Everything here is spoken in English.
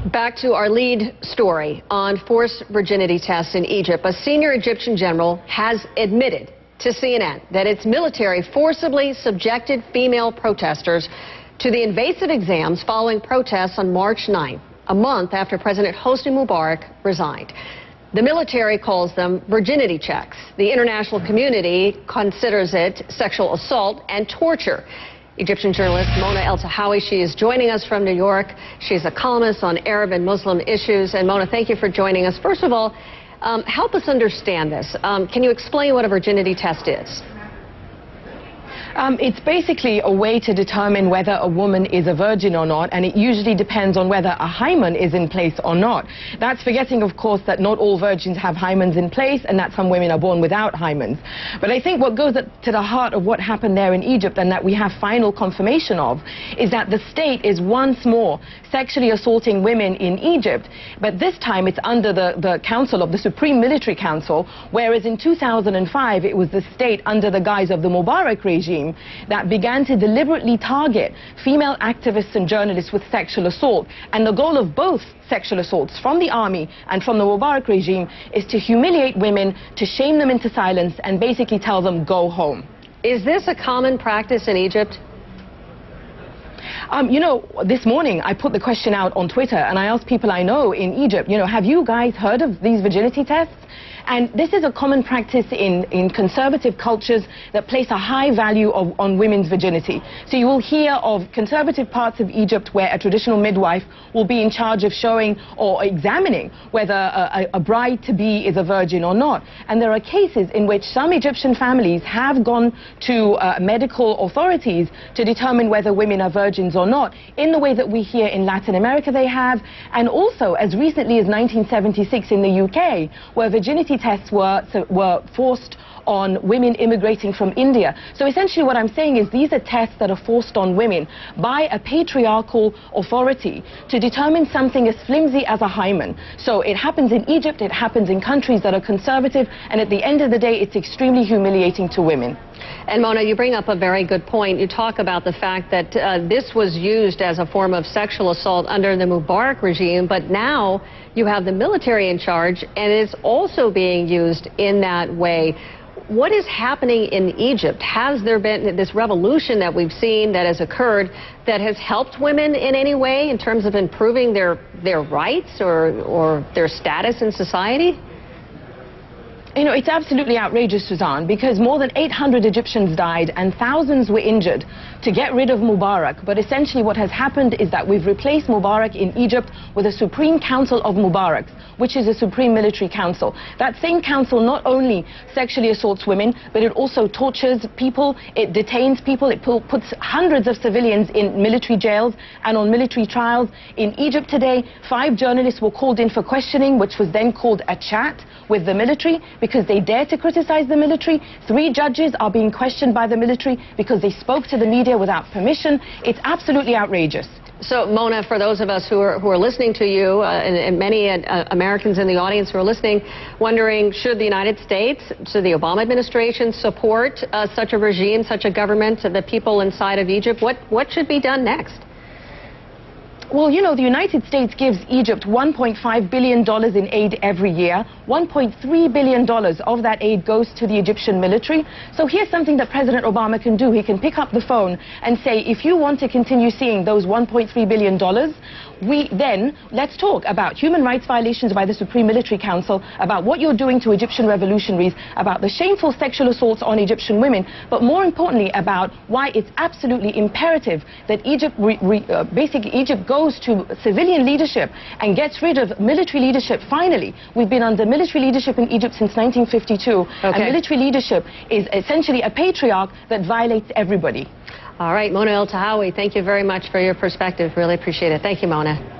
Back to our lead story on forced virginity tests in Egypt. A senior Egyptian general has admitted to CNN that its military forcibly subjected female protesters to the invasive exams following protests on March 9, a month after President Hosni Mubarak resigned. The military calls them virginity checks. The international community considers it sexual assault and torture. Egyptian journalist Mona Eltahawy, she is joining us from New York. She's a columnist on Arab and Muslim issues. And Mona, thank you for joining us. First of all, help us understand this. Can you explain what a virginity test is? It's basically a way to determine whether a woman is a virgin or not, and it usually depends on whether a hymen is in place or not. That's forgetting, of course, that not all virgins have hymens in place and that some women are born without hymens. But I think what goes to the heart of what happened there in Egypt, and that we have final confirmation of, is that the state is once more sexually assaulting women in Egypt, but this time it's under the council of the Supreme Military Council, whereas in 2005 it was the state under the guise of the Mubarak regime that began to deliberately target female activists and journalists with sexual assault. And the goal of both sexual assaults from the army and from the Mubarak regime is to humiliate women, to shame them into silence, and basically tell them, go home. Is this a common practice in Egypt? You know, this morning I put the question out on Twitter and I asked people I know in Egypt, have you guys heard of these virginity tests? And this is a common practice in conservative cultures that place a high value on women's virginity. So you will hear of conservative parts of Egypt where a traditional midwife will be in charge of showing or examining whether a bride-to-be is a virgin or not. And there are cases in which some Egyptian families have gone to medical authorities to determine whether women are virgins or not, in the way that we hear in Latin America they have, and also as recently as 1976 in the UK, where virginity tests were forced on women immigrating from India. So essentially what I'm saying is these are tests that are forced on women by a patriarchal authority to determine something as flimsy as a hymen. So it happens in Egypt, it happens in countries that are conservative, and at the end of the day it's extremely humiliating to women. And Mona, you bring up a very good point. You talk about the fact that this was used as a form of sexual assault under the Mubarak regime, but now you have the military in charge and it's also being used in that way. What is happening in Egypt? Has there been this revolution that we've seen that has occurred that has helped women in any way in terms of improving their rights or their status in society? It's absolutely outrageous, Suzanne, because more than 800 Egyptians died and thousands were injured to get rid of Mubarak. But essentially what has happened is that we've replaced Mubarak in Egypt with a Supreme Council of Mubaraks, which is a Supreme Military Council. That same council not only sexually assaults women, but it also tortures people, it detains people, it puts hundreds of civilians in military jails and on military trials. In Egypt today, 5 journalists were called in for questioning, which was then called a chat with the military, because they dare to criticize the military. 3 judges are being questioned by the military because they spoke to the media without permission. It's absolutely outrageous. So, Mona, for those of us who are listening to you, and many Americans in the audience who are listening, wondering, should the United States, should the Obama administration support such a regime, such a government, the people inside of Egypt? What should be done next? Well, the United States gives Egypt $1.5 billion in aid every year. $1.3 billion of that aid goes to the Egyptian military. So here's something that President Obama can do. He can pick up the phone and say, if you want to continue seeing those $1.3 billion, then let's talk about human rights violations by the Supreme Military Council, about what you're doing to Egyptian revolutionaries, about the shameful sexual assaults on Egyptian women, but more importantly about why it's absolutely imperative that Egypt, basically Egypt goes to civilian leadership and gets rid of military leadership finally. We've been under military leadership in Egypt since 1952, and military leadership is essentially a patriarch that violates everybody. All right, Mona Eltahawy, thank you very much for your perspective. Really appreciate it. Thank you, Mona.